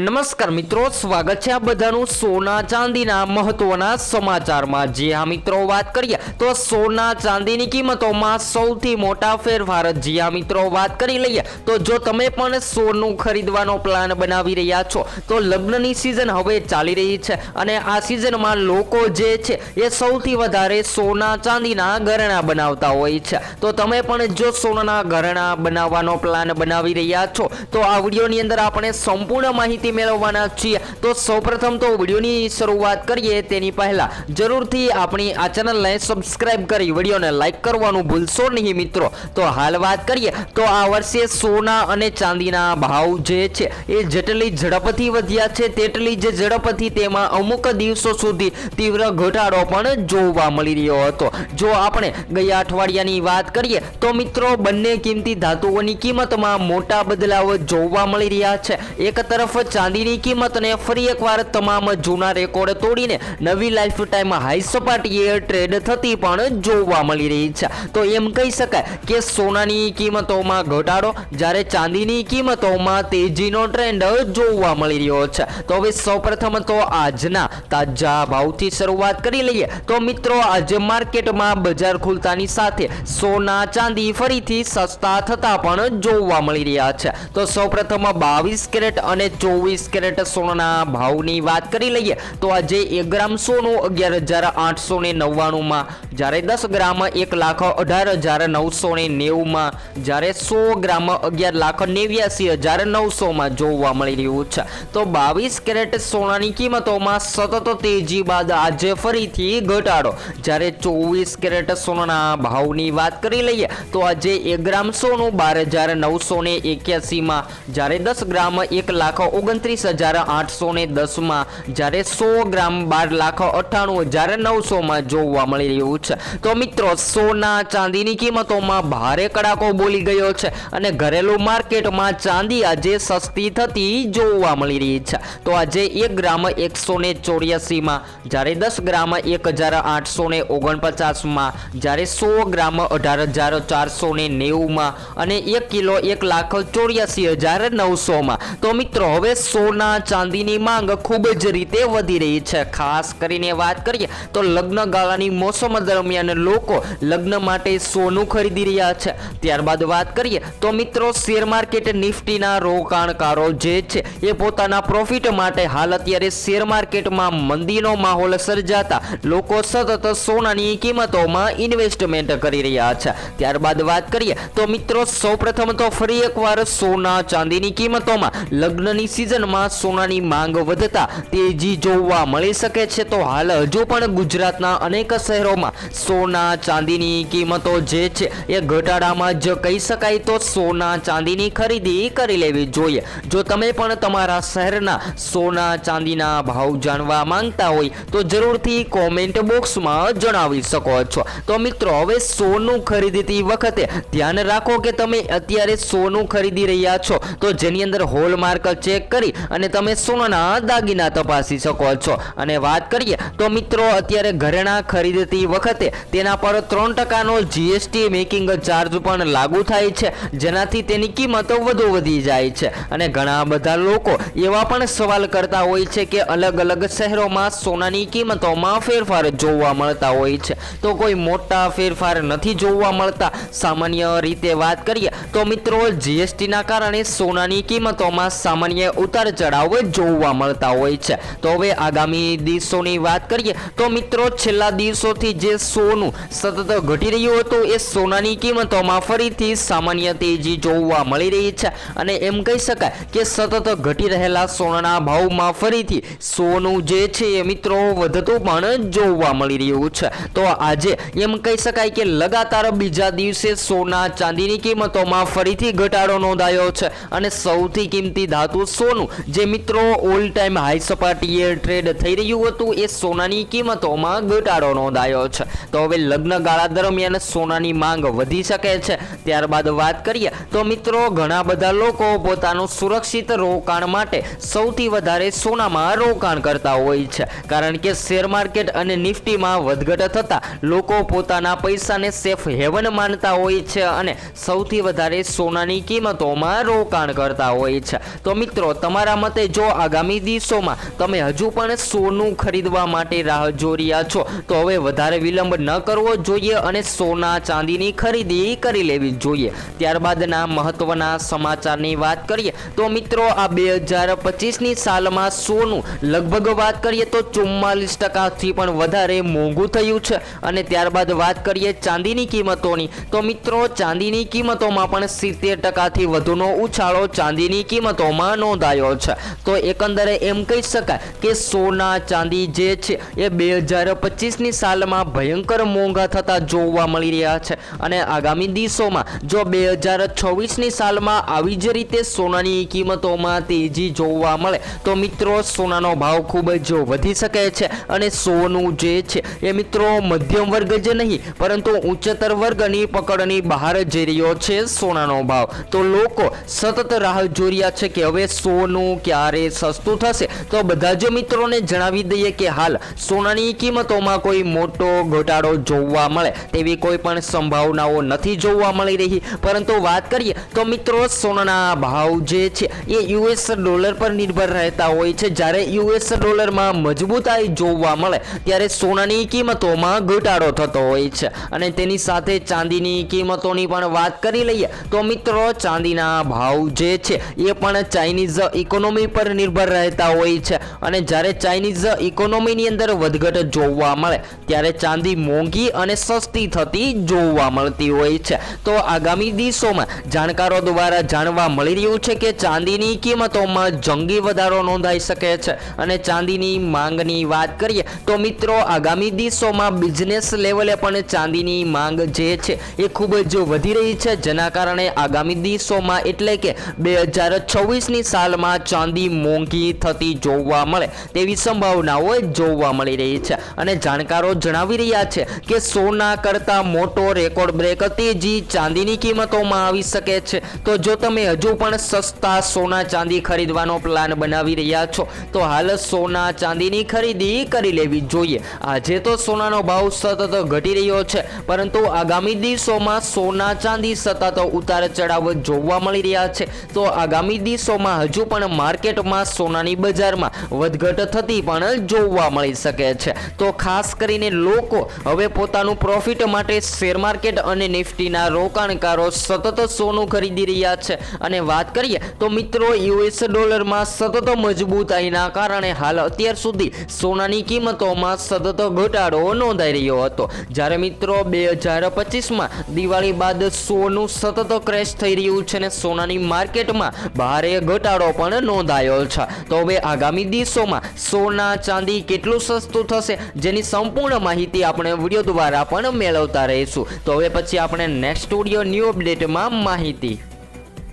નમસ્કાર મિત્રો, સ્વાગત છે આ બધાનું સોના ચાંદીના મહત્વના સમાચારમાં। જે આ મિત્રો વાત કરીએ તો સોના ચાંદીની કિંમતોમાં સૌથી મોટા ફેરફાર। જે આ મિત્રો વાત કરી લઈએ તો જો તમે પણ સોનું ખરીદવાનો પ્લાન બનાવી રહ્યા છો તો લગ્નની સિઝન હવે ચાલી રહી છે અને આ સિઝનમાં લોકો જે છે એ સૌથી વધારે સોના ચાંદીના ઘરેણાં બનાવતા હોય છે। તો તમે પણ જો સોનાના ઘરેણાં બનાવવાનો પ્લાન બનાવી રહ્યા છો તો આ વિડીયોની અંદર આપણે સંપૂર્ણ માહિતી મેળવવાના છીએ। તો સૌપ્રથમ તો વિડીયોની શરૂઆત કરીએ તેની પહેલા જરૂરથી આપણી આ ચેનલને સબસ્ક્રાઇબ કરી વિડીયોને લાઈક કરવાનું ભૂલશો નહીં મિત્રો। તો હાલ વાત કરીએ તો આ વર્ષે સોના અને ચાંદીના ભાવ જે છે એ જેટલી ઝડપથી વધ્યા છે તેટલી જ ઝડપથી તેમાં અમુક દિવસો સુધી તીવ્ર ઘટાડો પણ જોવા મળી રહ્યો હતો। જો આપણે ગયા અઠવાડિયાની વાત કરીએ તો મિત્રો બંને કિંમતી ધાતુઓની કિંમતમાં મોટા બદલાવ જોવા મળી રહ્યા છે। એક તરફ ચાંદીની કિંમતને ફરી એકવાર તમામ જૂના રેકોર્ડ તોડીને નવી લાઈફ ટાઈમ હાઈ સપાટીએ ટ્રેડ થતી પણ જોવા મળી રહી છે। તો એમ કહી શકાય કે સોનાની કિંમતોમાં ઘટાડો જ્યારે ચાંદીની કિંમતોમાં તેજીનો ટ્રેન્ડ જોવા મળી રહ્યો છે। તો હવે સૌપ્રથમ તો આજના તાજા ભાવથી શરૂઆત કરી લઈએ તો મિત્રો આજે માર્કેટમાં બજાર ખુલતાની સાથે સોના ચાંદી ફરીથી સસ્તા થતા પણ જોવા મળી રહ્યા છે। તો સૌપ્રથમ 22 કેરેટ અને 24 કેરેટ સોનાના ભાવની વાત કરી લઈએ તો આજે 1 ગ્રામ સોનું 11,899 માં, જ્યારે 10 ગ્રામ 1,18,990 માં, જ્યારે 100 ગ્રામ 11,89,900 માં જોવા મળી રહ્યું છે। તો 22 કેરેટ સોનાની કિંમતોમાં સતત તેજી બાદ આજે ફરીથી ઘટાડો। જ્યારે 24 કેરેટ સોનાના ભાવની વાત કરી લઈએ તો આજે 1 ગ્રામ સોનું 12,981 માં, જ્યારે 10 ગ્રામ 1,29,810 માં, જ્યારે 100 ગ્રામ 12,98,900 માં જોવા મળી રહ્યું છે। તો મિત્રો સોના ચાંદીની કિંમતોમાં ભારે કડાકો બોલી ગયો છે અને ઘરેલું માર્કેટમાં ચાંદી આજે સસ્તી થતી જોવા મળી રહી છે। તો આજે 1 ગ્રામ 184 માં, જ્યારે 10 ગ્રામ 1,849 માં, જ્યારે 100 ગ્રામ 18,490 માં અને 1 કિલો 1,84,900 માં। તો મિત્રો હવે સોના ચાંદીની માંગ ખૂબ જ રીતે વધી રહી છે। ખાસ કરીને વાત કરીએ તો લગ્ન ગાળાની મોસમ દરમિયાન લોકો લગ્ન માટે સોનું ખરીદી રહ્યા છે। ત્યારબાદ વાત કરીએ તો મિત્રો શેર માર્કેટ નિફ્ટીના રોકાણકારો જે છે એ પોતાના પ્રોફિટ માટે હાલ અત્યારે શેર માર્કેટમાં મંદીનો માહોલ સર્જાતા લોકો સતત સોનાની કિંમતોમાં ઇન્વેસ્ટમેન્ટ કરી રહ્યા છે। ત્યારબાદ વાત કરીએ તો મિત્રો સૌપ્રથમ તો ફરી એકવાર સોના ચાંદીની કિંમતોમાં લગ્નની સિઝનમાં સોનાની માંગ વધતા તેજી જોવા મળી શકે છે। તો હાલ હજુ પણ ગુજરાતના અનેક શહેરોમાં સોના ચાંદીની કિંમતો જે છે એ ઘટાડામાં જ કહી શકાય। તો સોના ચાંદીની ખરીદી કરી લેવી જોઈએ। જો તમે પણ તમારા શહેરના સોના ચાંદીના ભાવ જાણવા માંગતા હોય તો જરૂરથી કોમેન્ટ બોક્સમાં જણાવી શકો છો। તો મિત્રો હવે સોનું ખરીદતી વખતે ધ્યાન રાખો કે તમે અત્યારે સોનું ખરીદી રહ્યા છો તો જેની અંદર હોલમાર્ક ચેક કરી અને તમે સોનાના દાગીના તપાસી શકો છો। અને વાત કરીએ તો મિત્રો અત્યારે ઘરેણાં ખરીદતી વખતે તેના પર 3% જીએસટી મેકિંગ ચાર્જ પણ લાગુ થાય છે, જેનાથી તેની કિંમત વધુ વધી જાય છે। અને ઘણા બધા લોકો એવા પણ સવાલ કરતા હોય છે કે અલગ અલગ શહેરોમાં સોનાની કિંમતોમાં ફેરફાર જોવા મળતા હોય છે, તો કોઈ મોટા ફેરફાર નથી જોવા મળતા। સામાન્ય રીતે વાત કરીએ તો મિત્રો જીએસટીના કારણે સોનાની કિંમતોમાં સામાન્ય ઉતાર ચઢાવ જોવા મળતા હોય છે। તો હવે આગામી દિવસોની વાત કરીએ તો મિત્રો છેલ્લા દિવસોથી જે સોનું સતત ઘટી રહ્યું હતું એ સોનાની કિંમતોમાં ફરીથી સામાન્ય તેજી જોવા મળી રહી છે અને એમ કહી શકાય કે સતત ઘટી રહેલા સોનાના ભાવમાં ફરીથી સોનું જે છે એ મિત્રો વધતું પણ જોવા મળી રહ્યું છે। તો આજે એમ કહી શકાય કે લગાતાર બીજા દિવસે સોના ચાંદીની કિંમતોમાં ફરીથી ઘટાડો નોંધાયો છે અને સૌથી કિંમતી ધાતુ સોનું જે મિત્રો ઓલ ટાઈમ હાઈ સપાટીએ ટ્રેડ થઈ રહ્યું હતું એ સોનાની કિંમતોમાં ઘટાડો નોંધાયો છે। તો હવે લગ્ન ગાળા દરમિયાન સોનાની માંગ વધી શકે છે। ત્યારબાદ વાત કરીએ તો મિત્રો ઘણા બધા લોકો પોતાનું સુરક્ષિત રોકાણ માટે સૌથી વધારે સોનામાં રોકાણ કરતા હોય છે, કારણ કે શેર માર્કેટ અને નિફ્ટીમાં વધઘટ થતા લોકો પોતાના પૈસાને સેફ હેવન માનતા હોય છે અને સૌથી વધારે સોનાની કિંમતોમાં રોકાણ કરતા હોય છે। તો મિત્રો તમારા મતે જો આગામી દિવસોમાં તમે હજુ પણ સોનું ખરીદવા માટે રાહ જોઈ રહ્યા છો તો હવે વધારે વિલંબ ન કરવો જોઈએ અને સોના ચાંદીની ખરીદી કરી લેવી જોઈએ। ત્યારબાદના મહત્વના સમાચારની વાત કરીએ તો મિત્રો આ 2025ની સાલમાં સોનું લગભગ વાત કરીએ તો 44% પણ વધારે મોંઘું થયું છે। અને ત્યારબાદ વાત કરીએ ચાંદીની કિંમતોની તો મિત્રો ચાંદીની કિંમતોમાં પણ 70%થી વધુનો ઉછાળો ચાંદીની કિંમતોમાં નોંધાયો છે। તો એકંદરે એમ કહી શકાય કે સોના ચાંદી જે છે એ 2025ની સાલમાં ભયંકર મોંઘા થતા જોવા મળી રહ્યા છે અને આગામી દિવસોમાં જો 2026ની સાલમાં આવી જ રીતે સોનાની કિંમતોમાં તેજી જોવા મળે તો મિત્રો સોનાનો ભાવ ખૂબ જ વધી શકે છે અને સોનું જે છે એ મિત્રો મધ્યમ વર્ગ જ નહીં પરંતુ ઉચ્ચતર વર્ગની પકડની બહાર જઈ રહ્યો છે સોનાનો ભાવ। તો લોકો સતત રાહ જોઈ રહ્યા છે કે હવે સોનું ક્યારે સસ્તું થશે। તો બધા જ મિત્રોને જણાવી દઈએ કે હાલ સોનાની કિંમતોમાં કોઈ મોટો ઘટાડો જોવા મળે તેવી કોઈ પણ સંભાવનાઓ નથી જોવા મળી રહી, પરંતુ વાત કરીએ તો મિત્રો સોનાના ભાવ જે છે એ યુએસ ડોલર પર નિર્ભર રહેતા હોય છે। જ્યારે યુએસ ડોલરમાં મજબૂતાઈ જોવા મળે ત્યારે સોનાની કિંમતોમાં ઘટાડો થતો હોય છે અને તેની સાથે ચાંદીની કિંમતોની પણ વાત કરી લઈએ તો મિત્રો ચાંદીના ભાવ જે છે એ પણ ચાઇનીઝ ઇકોનોમી પર નિર્ભર રહેતા હોય છે અને જ્યારે ચાઇનીઝ ઇકોનોમીની અંદર વધઘટ જોવા મળે ત્યારે ચાંદી મોંઘી અને સસ્તી થતી જોવા મળતી હોય છે। તો આગામી દિવસોમાં જાણકારો દ્વારા જાણવા મળી રહ્યું છે કે ચાંદીની કિંમતોમાં જંગી વધારો નોંધાઈ શકે છે અને ચાંદીની માંગની વાત કરીએ તો મિત્રો આગામી દિવસોમાં બિઝનેસ લેવલે પણ ચાંદીની માંગ જે છે એ ખૂબ જ વધી રહી છે, જેના કારણે આગામી દિવસોમાં એટલે કે 2026ની સાલમાં ચાંદી મોંઘી થતી જોવા મળે તેવી સંભાવનાઓ જોવા મળી રહી છે અને જાણકારો જણાવી રહ્યા છે કે સોના કરતાં મોટો રેકોર્ડ બ્રેક તેજી ચાંદીની કિંમતોમાં આવી શકે છે। તો જો તમે હજુ પણ સસ્તા સોના ચાંદી ખરીદવાનો પ્લાન બનાવી રહ્યા છો તો હાલ સોના ચાંદીની ખરીદી કરી લેવી જોઈએ। આજે તો સોનાનો ભાવ સતત ઘટી રહ્યો છે પરંતુ આગામી દિવસોમાં સોના ચાંદી સતત ઉતાર ચઢાવ જોવા મળી રહ્યા છે। તો આગામી દિવસોમાં હજુ પણ માર્કેટમાં સોનાની બજારમાં વધઘટ થતી પણ જોવા મળી શકે છે। તો ખાસ કરીને લોકો હવે પોતાનું પ્રોફિટ માટે શેર માર્કેટ અને નિફ્ટીના રોકાણકારો સતત સોનું ખરીદી રહ્યા છે અને વાત કરીએ તો મિત્રો યુએસ ડોલરમાં સતત મજબૂતાઈના કારણે હાલ અત્યાર સુધી સોનાની કિંમતોમાં સતત ઘટાડો નોંધાઈ રહ્યો હતો। જ્યારે મિત્રો 2025માં દિવાળી બાદ સોનું સતત ક્રેશ થઈ રહ્યું છે અને સોનાની માર્કેટમાં ભારે ઘટાડો પણ નોંધાયો છે। તો હવે આગામી દિવસોમાં સોના ચાંદી કેટલું સસ્તું થશે જેની સંપૂર્ણ માહિતી આપણે વિડીયો દ્વારા પણ મેળવતા રહીશું। તો હવે પછી આપણે નેક્સ્ટ વિડીયો ન્યૂ અપડેટમાં માહિતી